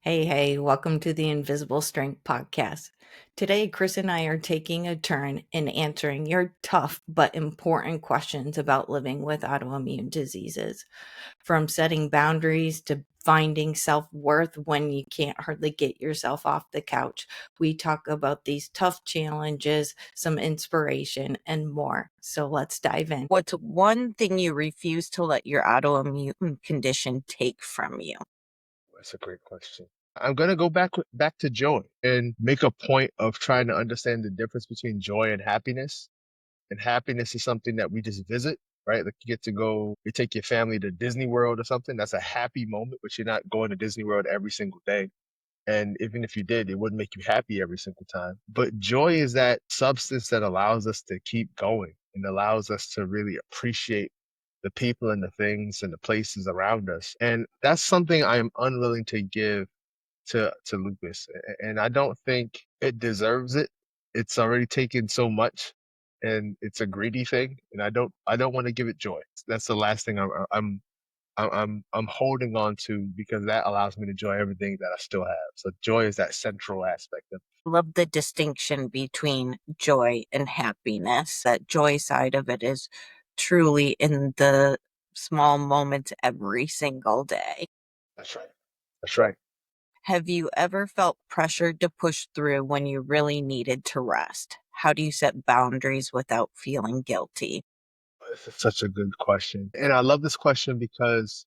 Hey, welcome to the Invisible Strength Podcast. Today, Chris and I are taking a turn in answering your tough but important questions about living with autoimmune diseases. From setting boundaries to finding self worth when you can't hardly get yourself off the couch, we talk about these tough challenges, some inspiration, and more. So let's dive in. What's one thing you refuse to let your autoimmune condition take from you? That's a great question. I'm gonna go back to joy and make a point of trying to understand the difference between joy and happiness. And happiness is something that we just visit, right? Like you get to go, you take your family to Disney World or something. That's a happy moment, but you're not going to Disney World every single day. And even if you did, it wouldn't make you happy every single time. But joy is that substance that allows us to keep going and allows us to really appreciate the people and the things and the places around us. And that's something I am unwilling to give to Lucas. And I don't think it deserves it. It's already taken so much and it's a greedy thing. And I don't want to give it joy. That's the last thing I'm holding on to because that allows me to enjoy everything that I still have. So joy is that central aspect of Love the distinction between joy and happiness. That joy side of it is truly in the small moments every single day. that's right. That's right. Have you ever felt pressured to push through when you really needed to rest? How do you set boundaries without feeling guilty? This is such a good question. And I love this question because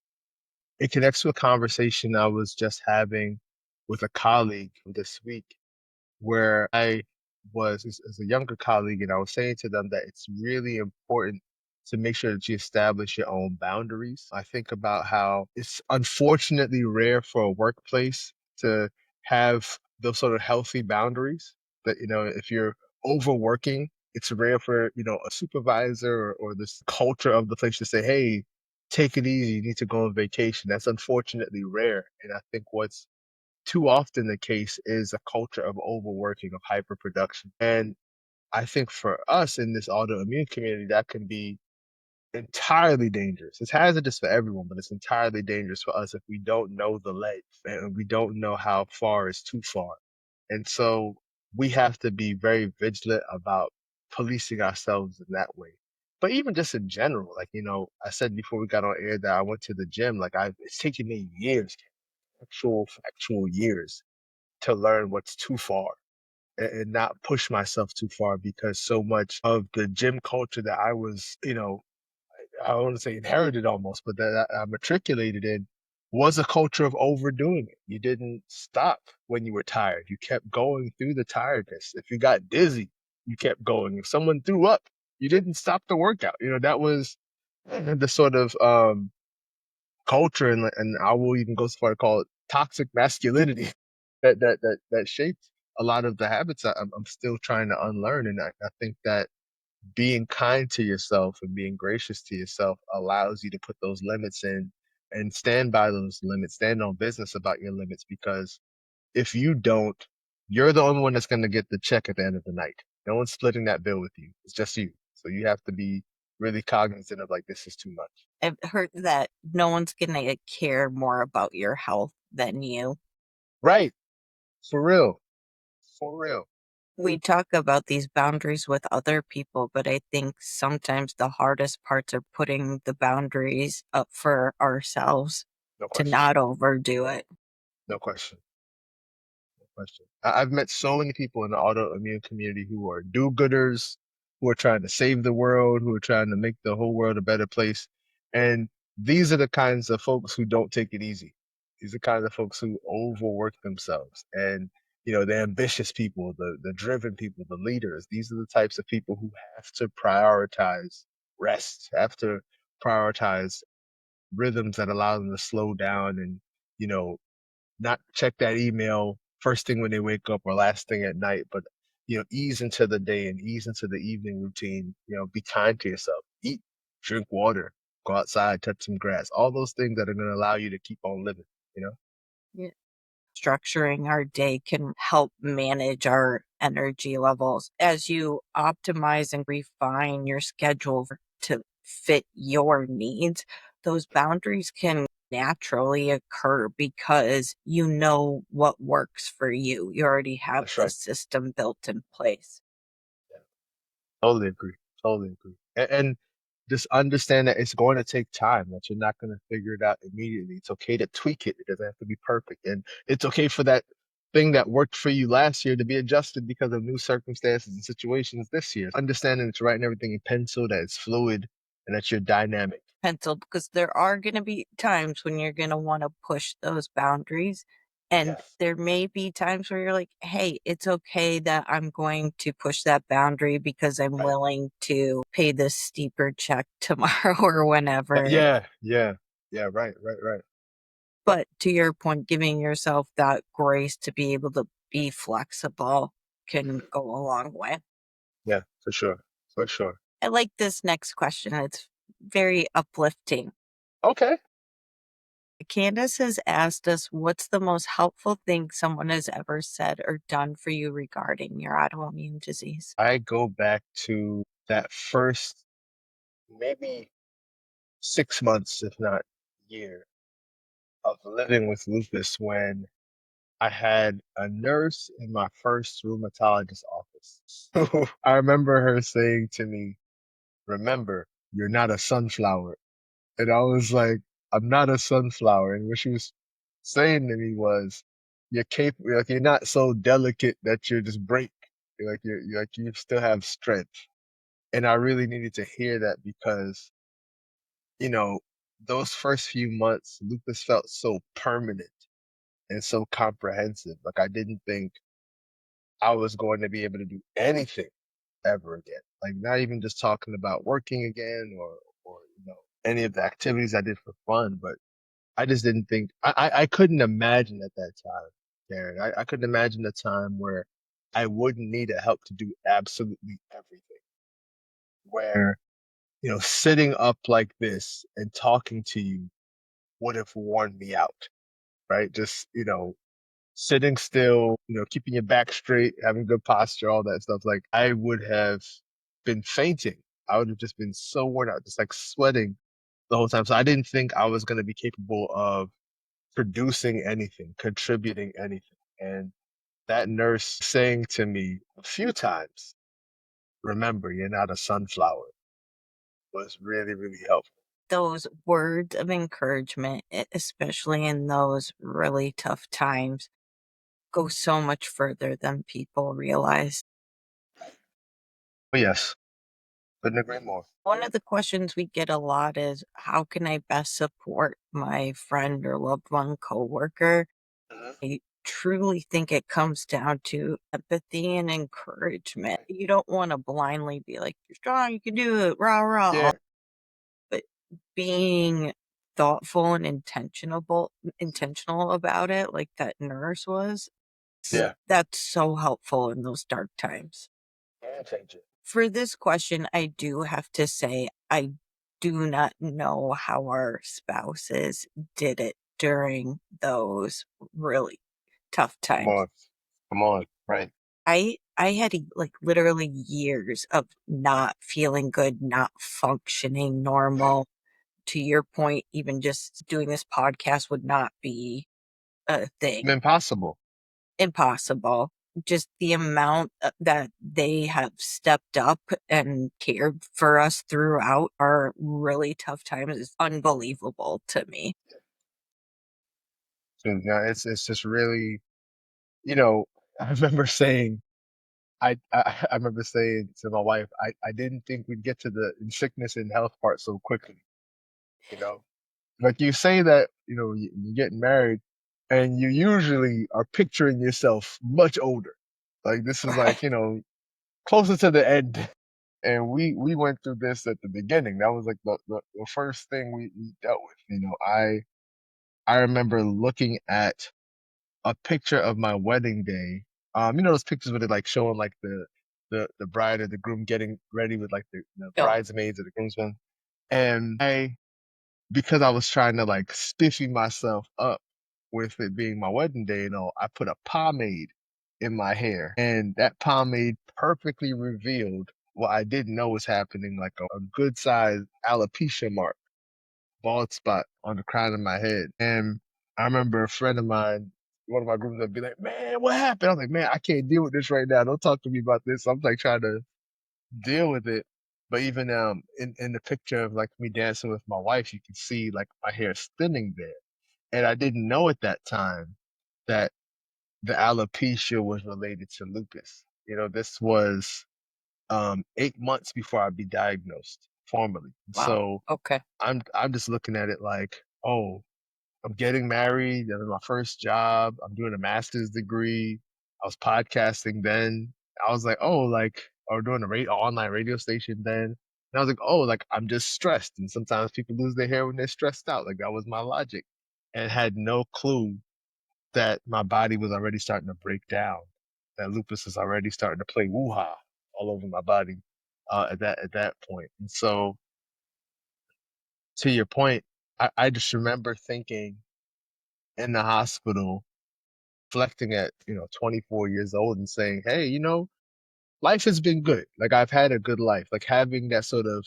it connects to a conversation I was just having with a colleague this week where I was as a younger colleague, and I was saying to them that it's really important to make sure that you establish your own boundaries. I think about how it's unfortunately rare for a workplace to have those sort of healthy boundaries. That, if you're overworking, it's rare for, a supervisor or this culture of the place to say, hey, take it easy, you need to go on vacation. That's unfortunately rare. And I think what's too often the case is a culture of overworking, of hyperproduction. And I think for us in this autoimmune community, that can be entirely dangerous. It's hazardous for everyone, but it's entirely dangerous for us if we don't know the ledge and we don't know how far is too far. And so we have to be very vigilant about policing ourselves in that way. But even just in general, like, I said before we got on air that I went to the gym, like it's taken me years, actual years to learn what's too far and not push myself too far because so much of the gym culture that I was, I don't want to say inherited almost, but that I matriculated in was a culture of overdoing it. You didn't stop when you were tired. You kept going through the tiredness. If you got dizzy, you kept going. If someone threw up, you didn't stop the workout. That was the sort of culture, and I will even go so far to call it toxic masculinity that shaped a lot of the habits I'm still trying to unlearn. And I think that being kind to yourself and being gracious to yourself allows you to put those limits in and stand by those limits, stand on business about your limits. Because if you don't, you're the only one that's going to get the check at the end of the night. No one's splitting that bill with you. It's just you. So you have to be really cognizant of like, this is too much. I've heard that no one's going to care more about your health than you. Right. For real. For real. We talk about these boundaries with other people, but I think sometimes the hardest parts are putting the boundaries up for ourselves No to question. not overdo it. No question. No question. I've met so many people in the autoimmune community who are do-gooders, who are trying to save the world, who are trying to make the whole world a better place. And these are the kinds of folks who don't take it easy. These are the kinds of folks who overwork themselves. And, the ambitious people, the driven people, the leaders, these are the types of people who have to prioritize rest, have to prioritize rhythms that allow them to slow down and, you know, not check that email first thing when they wake up or last thing at night, but ease into the day and ease into the evening routine. Be kind to yourself. Eat, drink water, go outside, touch some grass. All those things that are going to allow you to keep on living. You know. Yeah. Structuring our day can help manage our energy levels as you optimize and refine your schedule to fit your needs. Those boundaries can naturally occur because you know what works for you. You already have That's the right. system built in place. Yeah. Totally agree. Totally agree. And just understand that it's going to take time, that you're not going to figure it out immediately. It's okay to tweak it. It doesn't have to be perfect. And it's okay for that thing that worked for you last year to be adjusted because of new circumstances and situations this year. Understanding that you're writing everything in pencil, that it's fluid, and that you're dynamic. Pencil, because there are going to be times when you're going to want to push those boundaries. And Yes. there may be times where you're like, hey, it's okay that I'm going to push that boundary because I'm Right. willing to pay this steeper check tomorrow or whenever. Yeah. Yeah. Yeah. Right. Right. Right. But to your point, giving yourself that grace to be able to be flexible can go a long way. Yeah. For sure. For sure. I like this next question. It's very uplifting. Okay. Candace has asked us, what's the most helpful thing someone has ever said or done for you regarding your autoimmune disease? I go back to that first maybe 6 months, if not year, of living with lupus when I had a nurse in my first rheumatologist office. I remember her saying to me, "Remember, you're not a sunflower." And I was like, "I'm not a sunflower." And what she was saying to me was, "You're capable, like you're not so delicate that you just break. You're like you still have strength." And I really needed to hear that because, you know, those first few months, lupus felt so permanent and so comprehensive. Like I didn't think I was going to be able to do anything ever again. Like not even just talking about working again or any of the activities I did for fun, but I just didn't think I couldn't imagine at that time, Karen. I couldn't imagine a time where I wouldn't need a help to do absolutely everything. Where, sitting up like this and talking to you would have worn me out, right? Just, sitting still, keeping your back straight, having good posture, all that stuff. Like I would have been fainting. I would have just been so worn out, just like sweating the whole time. So I didn't think I was going to be capable of producing anything, contributing anything. And that nurse saying to me a few times, "Remember, you're not a sunflower," was really, really helpful. Those words of encouragement, especially in those really tough times, go so much further than people realize. But yes, couldn't agree more. One of the questions we get a lot is, how can I best support my friend or loved one coworker? Mhm. I truly think it comes down to empathy and encouragement. You don't want to blindly be like, you're strong, you can do it, rah, rah. Yeah, But being thoughtful and intentional about it, like that nurse was, yeah. that's so helpful in those dark times. Game changer. For this question, I do have to say, I do not know how our spouses did it during those really tough Come times. on. Come on. Right. I had like literally years of not feeling good, not functioning normal. To your point, even just doing this podcast would not be a thing. Impossible. Impossible. Just the amount that they have stepped up and cared for us throughout our really tough times is unbelievable to me. So, yeah, it's just really, you know, I remember saying I remember saying to my wife, I didn't think we'd get to the sickness and health part so quickly, you know. Like you say that, you're getting married and you usually are picturing yourself much older. Like this is like, Right. closer to the end. And we went through this at the beginning. That was like the first thing we dealt with. I remember looking at a picture of my wedding day. Those pictures where they're like showing like the bride or the groom getting ready with like the No. bridesmaids or the groomsmen. And because I was trying to like spiffy myself up with it being my wedding day and all, I put a pomade in my hair. And that pomade perfectly revealed what I didn't know was happening, like a good sized alopecia mark bald spot on the crown of my head. And I remember a friend of mine, one of my groups would be like, "Man, what happened?" I was like, "Man, I can't deal with this right now. Don't talk to me about this." I'm like trying to deal with it. But even in the picture of like me dancing with my wife, you can see like my hair thinning there. And I didn't know at that time that the alopecia was related to lupus. This was 8 months before I'd be diagnosed formally. Wow. So Okay. I'm just looking at it like, oh, I'm getting married. That was my first job. I'm doing a master's degree. I was podcasting then. I was like, oh, like, or doing a online radio station then. And I was like, oh, like I'm just stressed. And sometimes people lose their hair when they're stressed out. Like that was my logic, and had no clue that my body was already starting to break down. That lupus is already starting to play woo-ha all over my body at that point. And so, to your point, I just remember thinking in the hospital, reflecting at 24 years old and saying, "Hey, life has been good. Like I've had a good life." Like having that sort of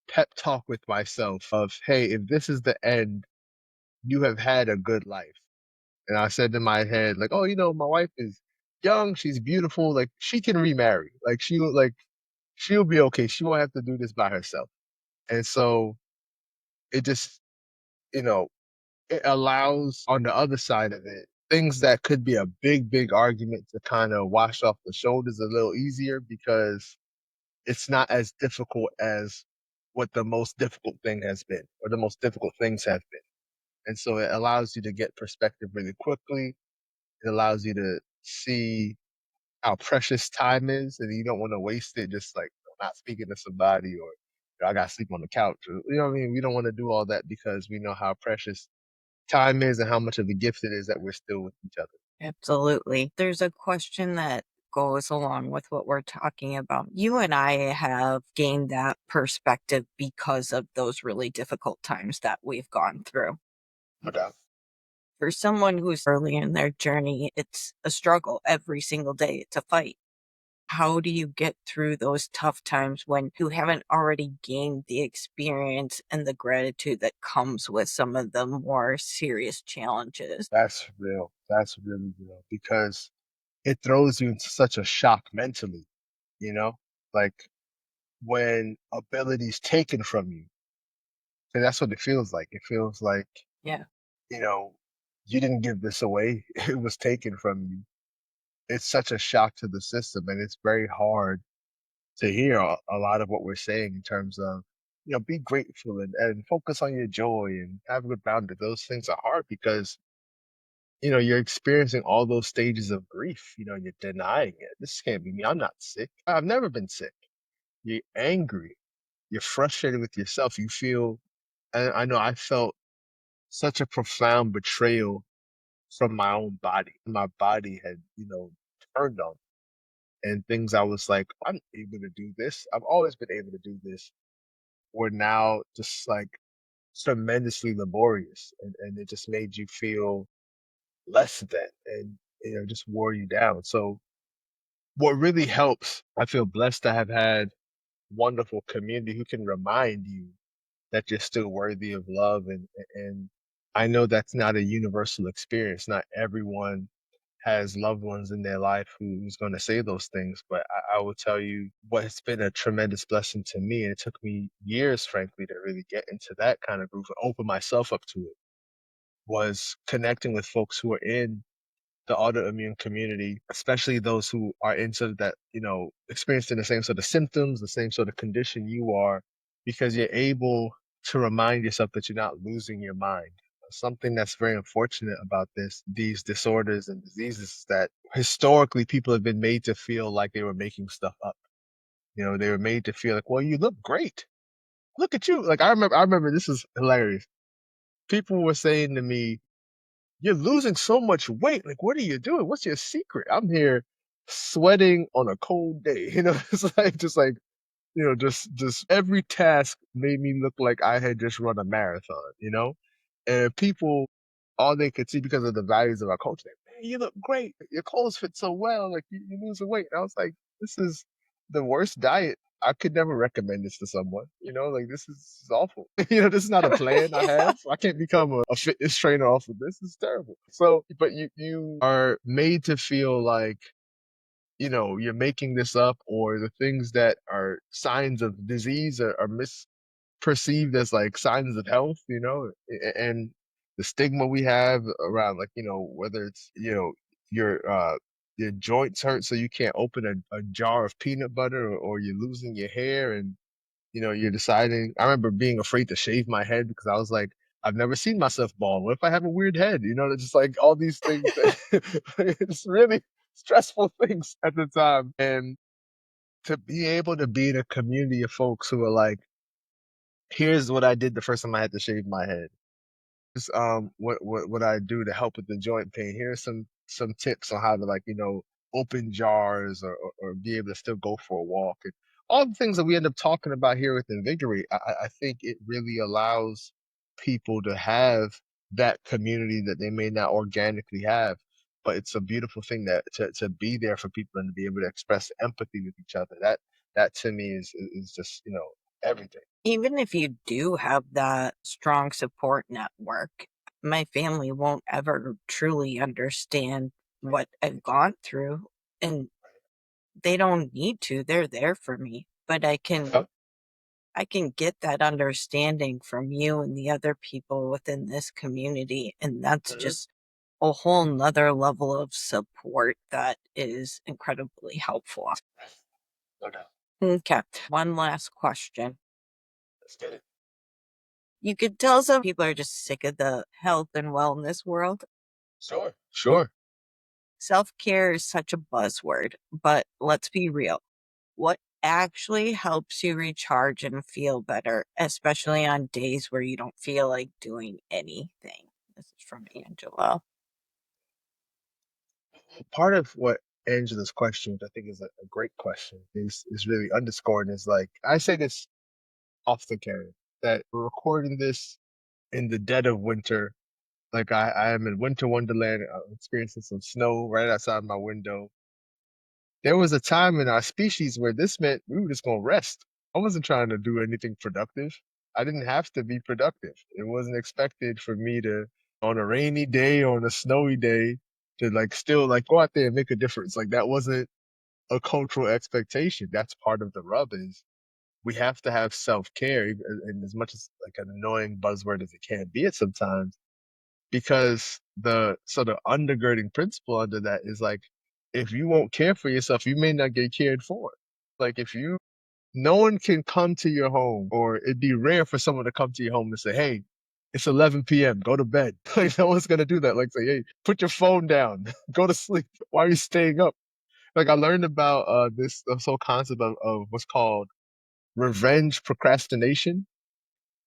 pep talk with myself of, "Hey, if this is the end, you have had a good life." And I said in my head, like, "Oh, my wife is young. She's beautiful. Like she can remarry. She'll be okay. She won't have to do this by herself." And so it just, you know, it allows on the other side of it, things that could be a big, big argument to kind of wash off the shoulders a little easier because it's not as difficult as what the most difficult thing has been or the most difficult things have been. And so it allows you to get perspective really quickly. It allows you to see how precious time is, and you don't want to waste it just like not speaking to somebody or I got to sleep on the couch. Or, you know what I mean? We don't want to do all that because we know how precious time is and how much of a gift it is that we're still with each other. Absolutely. There's a question that goes along with what we're talking about. You and I have gained that perspective because of those really difficult times that we've gone through. No doubt. For someone who's early in their journey, it's a struggle every single day. It's a fight. How do you get through those tough times when you haven't already gained the experience and the gratitude that comes with some of the more serious challenges? That's real. That's really real because it throws you into such a shock mentally, you know? Like when ability's taken from you. And that's what it feels like. It feels like, Yeah. you know, you didn't give this away. It was taken from you. It's such a shock to the system, and it's very hard to hear a lot of what we're saying in terms of, be grateful and focus on your joy and have a good boundary. Those things are hard because you're experiencing all those stages of grief. You're denying it. This can't be me. I'm not sick. I've never been sick. You're angry. You're frustrated with yourself. You feel, and I know I felt such a profound betrayal from my own body. My body had, turned on and things I was like, I'm able to do this. I've always been able to do this. Were now just like tremendously laborious. And it just made you feel less than and just wore you down. So what really helps, I feel blessed to have had wonderful community who can remind you that you're still worthy of love. And I know that's not a universal experience. Not everyone has loved ones in their life who's going to say those things, but I will tell you what's been a tremendous blessing to me. And it took me years, frankly, to really get into that kind of group and open myself up to it was connecting with folks who are in the autoimmune community, especially those who are in sort of that, experiencing the same sort of symptoms, the same sort of condition you are, because you're able to remind yourself that you're not losing your mind. Something that's very unfortunate about these disorders and diseases is that historically people have been made to feel like they were making stuff up. They were made to feel like, well, you look great. Look at you. Like I remember this is hilarious. People were saying to me, you're losing so much weight. Like, what are you doing? What's your secret? I'm here sweating on a cold day. It's like just every task made me look like I had just run a marathon. And people all they could see because of the values of our culture, like, man, you look great. Your clothes fit so well, like you're losing weight. And I was like, this is the worst diet. I could never recommend this to someone. Like this is awful. This is not a plan I have. I can't become a fitness trainer off of this. It's terrible. So, but you are made to feel like you're making this up, or the things that are signs of disease are misperceived as like signs of health, and the stigma we have around, like, whether it's, your your joints hurt so you can't open a jar of peanut butter, or you're losing your hair, and you're deciding. I remember being afraid to shave my head because I was like, I've never seen myself bald. What if I have a weird head? It's just like all these things that it's really stressful things at the time. And to be able to be in a community of folks who are like, here's what I did the first time I had to shave my head. What I do to help with the joint pain. Here are some tips on how to, like, open jars, or be able to still go for a walk, and all the things that we end up talking about here with Invigorate. I think it really allows people to have that community that they may not organically have, but it's a beautiful thing that to be there for people and to be able to express empathy with each other. That to me is just, everything. Even if you do have that strong support network, my family won't ever truly understand what I've gone through, and they don't need to. They're there for me, but Yep. I can get that understanding from you and the other people within this community, and that's Mhm. just a whole nother level of support that is incredibly helpful. No doubt. Okay. One last question. Let's get it. You could tell some people are just sick of the health and wellness world. Sure. Sure. Self care is such a buzzword, but let's be real. What actually helps you recharge and feel better, especially on days where you don't feel like doing anything? This is from Angela. Part of what Angela's question, which I think is a great question, is really underscoring, is like, I say this off the carry, that we're recording this in the dead of winter. Like, I am in winter wonderland. I'm experiencing some snow right outside my window. There was a time in our species where this meant we were just gonna rest. I wasn't trying to do anything productive. I didn't have to be productive. It wasn't expected for me to, on a rainy day or on a snowy day, to, like, still, like, go out there and make a difference. Like, that wasn't a cultural expectation. That's part of the rub, is we have to have self-care, and as much as, like, an annoying buzzword as it can be at sometimes, because the sort of undergirding principle under that is like, if you won't care for yourself, you may not get cared for. Like, if you no one can come to your home, or it'd be rare for someone to come to your home and say, "Hey, it's 11 p.m. Go to bed." Like, no one's gonna do that. Like, say, "Hey, put your phone down. Go to sleep. Why are you staying up?" Like, I learned about this whole concept of what's called revenge procrastination.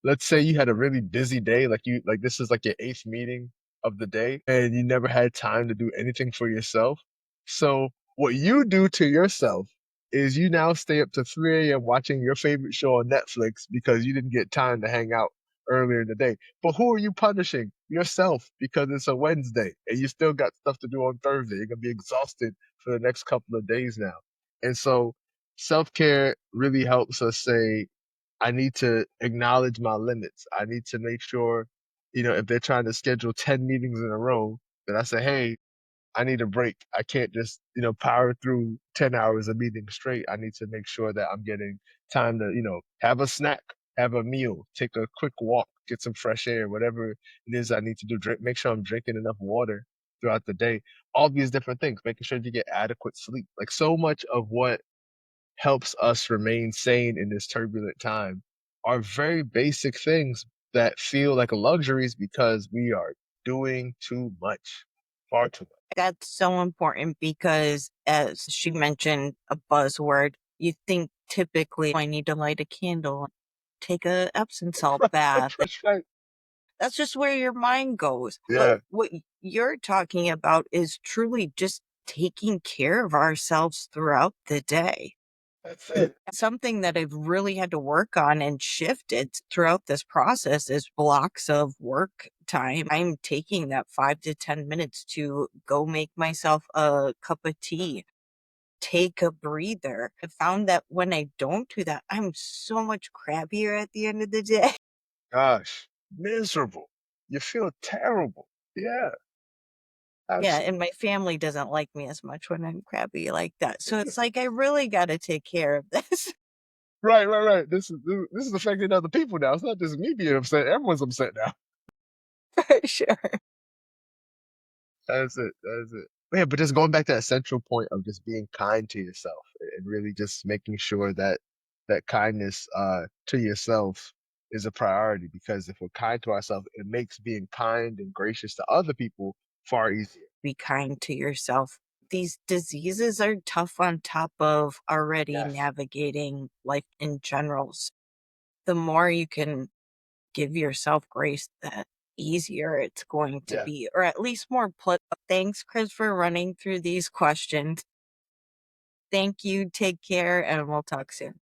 Let's say you had a really busy day, like this is like your 8th meeting of the day, and you never had time to do anything for yourself. So what you do to yourself is you now stay up to 3 a.m. watching your favorite show on Netflix because you didn't get time to hang out earlier in the day. But who are you punishing? Yourself, because it's a Wednesday and you still got stuff to do on Thursday. You're gonna be exhausted for the next couple of days now. And so self-care really helps us say, I need to acknowledge my limits. I need to make sure, if they're trying to schedule 10 meetings in a row, that I say, hey, I need a break. I can't just, power through 10 hours of meeting straight. I need to make sure that I'm getting time to, have a snack, have a meal, take a quick walk, get some fresh air, whatever it is I need to do. Make sure I'm drinking enough water throughout the day. All these different things, making sure you get adequate sleep. Like, so much of what helps us remain sane in this turbulent time are very basic things that feel like luxuries because we are doing too much, far too That's so important because, as she mentioned, a buzzword, you think typically, I need to light a candle, take a Epsom salt much. bath. That's right. That's just where your mind goes. But Yeah, what you're talking about is truly just taking care of ourselves throughout the day. that's it. Something that I've really had to work on and shifted throughout this process is blocks of work time. I'm taking that 5 to 10 minutes to go make myself a cup of tea, take a breather. I found that when I don't do that, I'm so much crappier at the end of the day. Gosh, miserable. You feel terrible. Yeah, Yeah, absolutely. and my family doesn't like me as much when I'm crabby like that. So it's like I really gotta take care of this. Right, right, right. This is affecting other people now. It's not just me being upset. Everyone's upset now. For sure. That's it. That's it. Yeah, but just going back to that central point of just being kind to yourself and really just making sure that that kindness to yourself is a priority because if we're kind to ourselves, it makes being kind and gracious to other people far easier. Be kind to yourself. These diseases are tough on top of already Yes. navigating life in general. So the more you can give yourself grace, the easier it's going to Yeah. be, or at least more put. Thanks, Chris, for running through these questions. Thank you. Take care, and we'll talk soon.